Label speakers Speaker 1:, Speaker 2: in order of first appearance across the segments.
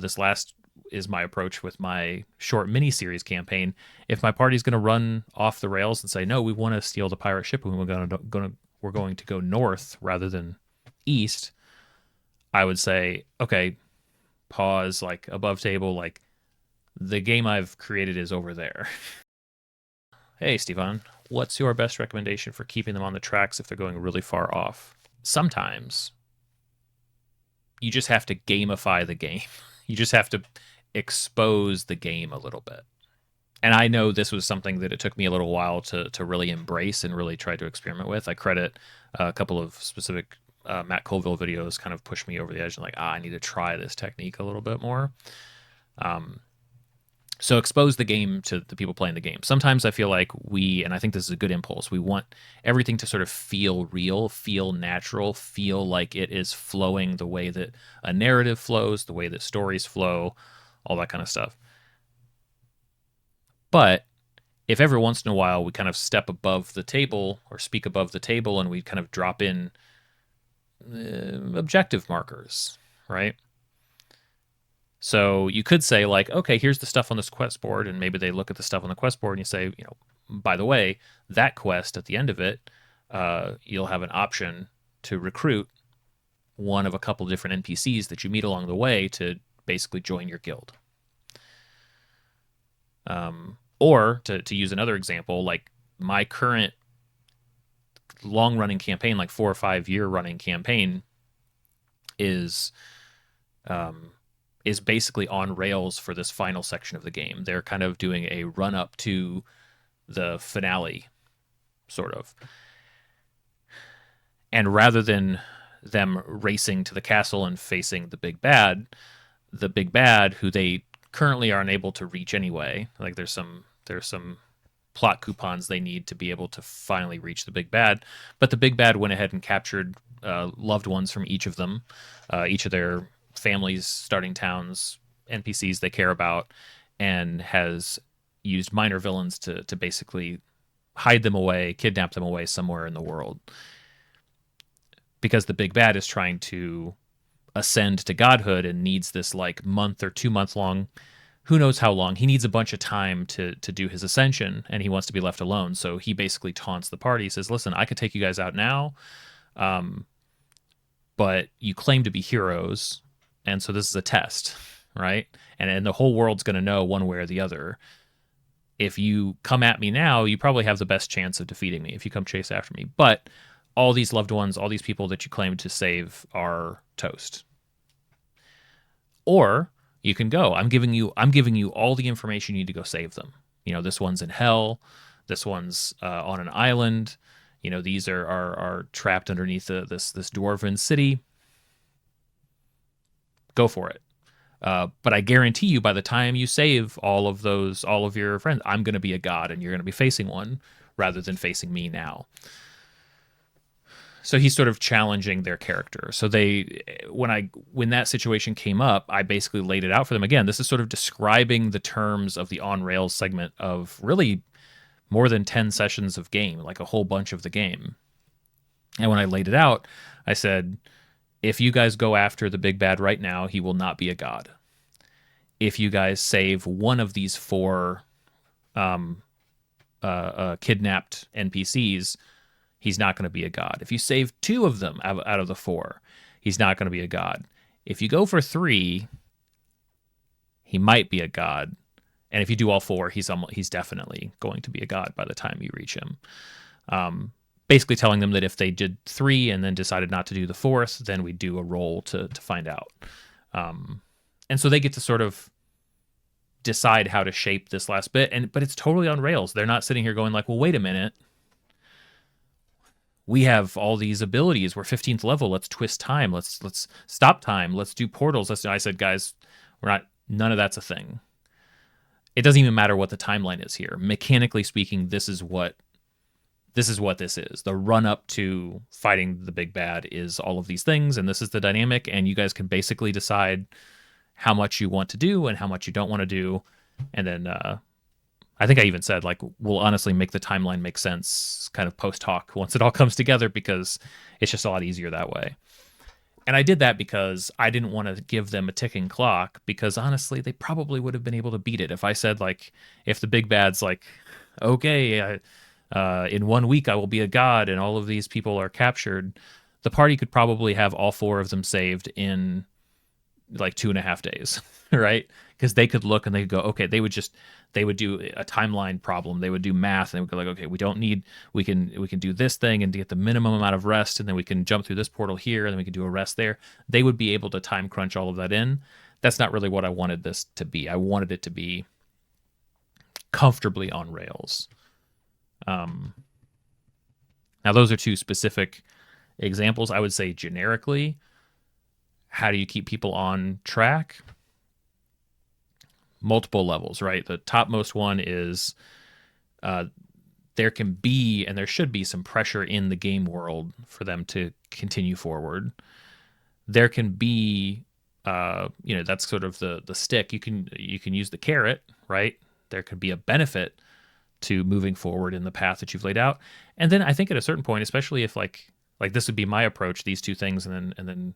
Speaker 1: this last is my approach with my short mini-series campaign. If my party's going to run off the rails and say, no, we want to steal the pirate ship and we're going to go north rather than east, I would say, okay, pause, like above table, like the game I've created is over there. Hey, Stevon, what's your best recommendation for keeping them on the tracks if they're going really far off? Sometimes you just have to gamify the game. You just have to expose the game a little bit. And I know this was something that it took me a little while to really embrace and really try to experiment with. I credit a couple of specific Matt Colville videos kind of pushed me over the edge and like, I need to try this technique a little bit more. So expose the game to the people playing the game. Sometimes I feel like and I think this is a good impulse, we want everything to sort of feel real, feel natural, feel like it is flowing the way that a narrative flows, the way that stories flow, all that kind of stuff. But if every once in a while we kind of step above the table or speak above the table and we kind of drop in objective markers, right? So you could say like, okay, here's the stuff on this quest board, and maybe they look at the stuff on the quest board and you say, by the way, that quest at the end of it, you'll have an option to recruit one of a couple different NPCs that you meet along the way to basically join your guild. Or to use another example, like my current long-running campaign, like 4 or 5 year running campaign, is basically on rails for this final section of the game. They're kind of doing a run up to the finale, sort of. And rather than them racing to the castle and facing the big bad, who they currently are unable to reach anyway, like there's some plot coupons they need to be able to finally reach the big bad, but the big bad went ahead and captured loved ones from each of them, each of their families, starting towns, NPCs they care about, and has used minor villains to basically hide them away, kidnap them away somewhere in the world. Because the big bad is trying to ascend to godhood and needs this like month or 2 month long, who knows how long, he needs a bunch of time to do his ascension, and he wants to be left alone. So he basically taunts the party. He says, listen, I could take you guys out now, but you claim to be heroes, and so this is a test, right? And the whole world's going to know one way or the other. If you come at me now, you probably have the best chance of defeating me if you come chase after me. But all these loved ones, all these people that you claim to save are toast. Or you can go. I'm giving you all the information you need to go save them. This one's in hell. This one's on an island. These are trapped underneath this dwarven city. Go for it. But I guarantee you, by the time you save all of your friends, I'm going to be a god, and you're going to be facing one rather than facing me now. So he's sort of challenging their character. So when that situation came up, I basically laid it out for them. Again, this is sort of describing the terms of the on rails segment of really more than 10 sessions of game, like a whole bunch of the game. And when I laid it out, I said, if you guys go after the big bad right now, he will not be a god. If you guys save one of these 4 kidnapped NPCs, he's not going to be a god. If you save 2 of them out of the 4, he's not going to be a god. If you go for 3, he might be a god. And if you do all 4, he's definitely going to be a god by the time you reach him. Basically telling them that if they did 3 and then decided not to do the 4th, then we do a roll to find out. And so they get to sort of decide how to shape this last bit. But it's totally on rails. They're not sitting here going like, well, wait a minute. We have all these abilities. We're 15th level. Let's twist time. Let's stop time. Let's do portals. I said, guys, none of that's a thing. It doesn't even matter what the timeline is here. Mechanically speaking, this is what this is. The run up to fighting the big bad is all of these things, and this is the dynamic, and you guys can basically decide how much you want to do and how much you don't want to do. And then I think I even said, like, we'll honestly make the timeline make sense kind of post hoc once it all comes together, because it's just a lot easier that way. And I did that because I didn't want to give them a ticking clock, because honestly, they probably would have been able to beat it if I said, like, if the big bad's like, okay, in 1 week I will be a god and all of these people are captured, the party could probably have all four of them saved in like 2.5 days, right? Because they could look and they could go, okay, they would do a timeline problem, they would do math, and they would go like, okay, we can do this thing and get the minimum amount of rest, and then we can jump through this portal here, and then we can do a rest there. They would be able to time crunch all of that in. That's not really what I wanted this to be. I wanted it to be comfortably on rails. Now those are two specific examples. I would say generically, how do you keep people on track? Multiple levels, right? The topmost one is there can be and there should be some pressure in the game world for them to continue forward. There can be, that's sort of the stick. You can use the carrot, right? There could be a benefit to moving forward in the path that you've laid out. And then I think at a certain point, especially if like this would be my approach, these two things, and then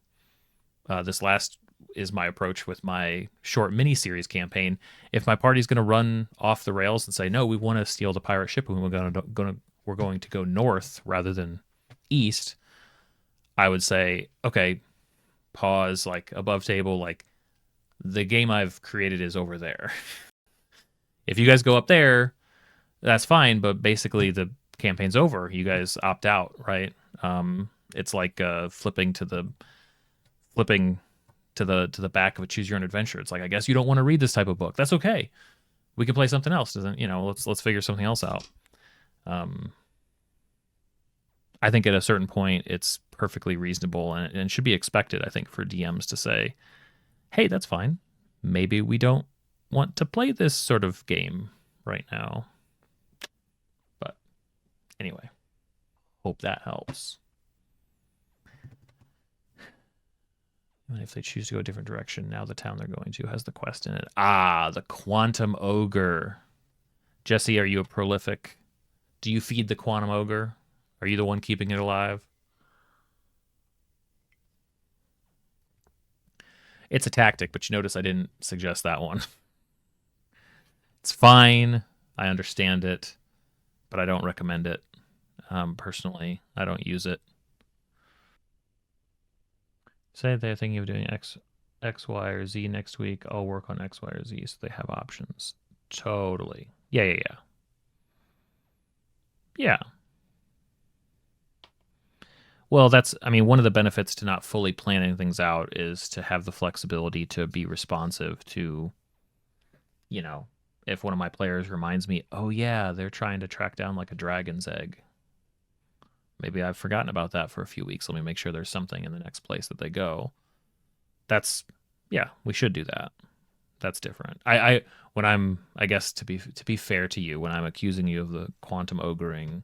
Speaker 1: this last is my approach with my short mini series campaign. If my party's going to run off the rails and say, no, we want to steal the pirate ship and we're going to go north rather than east, I would say, okay, pause, like above table, like the game I've created is over there. If you guys go up there, that's fine, but basically the campaign's over. You guys opt out, right? It's like flipping to the back of a choose your own adventure. It's like, I guess you don't want to read this type of book. That's okay. We can play something else. Let's figure something else out. I think at a certain point it's perfectly reasonable and should be expected, I think, for DMs to say, hey, that's fine. Maybe we don't want to play this sort of game right now. But anyway, hope that helps. If they choose to go a different direction, now the town they're going to has the quest in it. The quantum ogre. Jesse, are you a prolific? Do you feed the quantum ogre? Are you the one keeping it alive? It's a tactic, but you notice I didn't suggest that one. It's fine. I understand it, but I don't recommend it. Personally, I don't use it. Say they're thinking of doing X, Y, or Z next week. I'll work on X, Y, or Z so they have options. Totally. Yeah. Well, one of the benefits to not fully planning things out is to have the flexibility to be responsive to, if one of my players reminds me, oh yeah, they're trying to track down like a dragon's egg. Maybe I've forgotten about that for a few weeks. Let me make sure there's something in the next place that they go. We should do that. That's different. I guess to be fair to you, when I'm accusing you of the quantum ogring,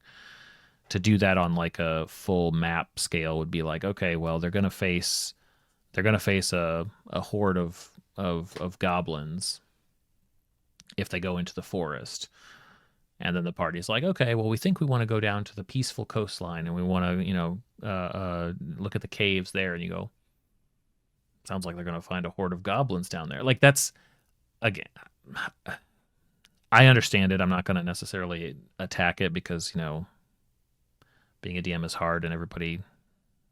Speaker 1: to do that on like a full map scale would be like, okay, well, they're gonna face a horde of goblins if they go into the forest. And then the party's like, okay, well, we think we want to go down to the peaceful coastline and we want to, look at the caves there. And you go, sounds like they're going to find a horde of goblins down there. Like, that's, again, I understand it. I'm not going to necessarily attack it because, being a DM is hard and everybody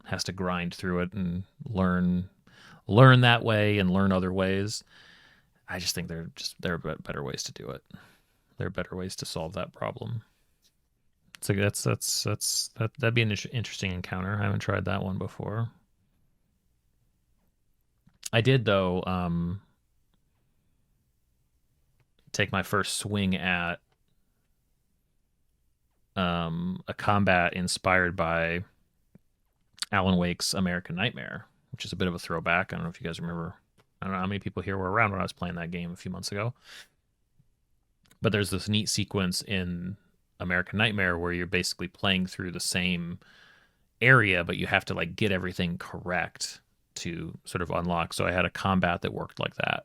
Speaker 1: has to grind through it and learn that way and learn other ways. I just think there are better ways to do it. There are better ways to solve that problem. So that'd be an interesting encounter. I haven't tried that one before. I did though take my first swing at a combat inspired by Alan Wake's American Nightmare, which is a bit of a throwback. I don't know if you guys remember. I don't know how many people here were around when I was playing that game a few months ago. But there's this neat sequence in American Nightmare where you're basically playing through the same area, but you have to like get everything correct to sort of unlock. So I had a combat that worked like that,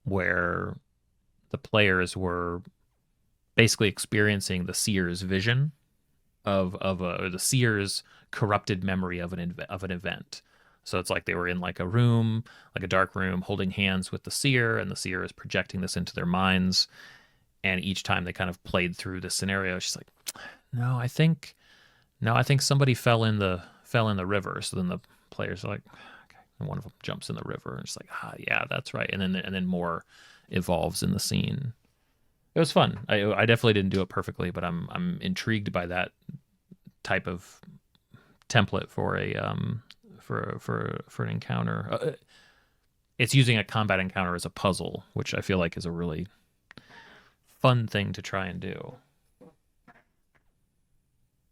Speaker 1: where the players were basically experiencing the seer's vision of the seer's corrupted memory of an event. So it's like they were in like a room, like a dark room, holding hands with the seer, and the seer is projecting this into their minds. And each time they kind of played through the scenario, she's like, "No, I think somebody fell in the river." So then the players are like, "Okay," and one of them jumps in the river, and it's like, "Ah, yeah, that's right." And then more evolves in the scene. It was fun. I definitely didn't do it perfectly, but I'm intrigued by that type of template for a for an encounter. It's using a combat encounter as a puzzle, which I feel like is a really fun thing to try and do.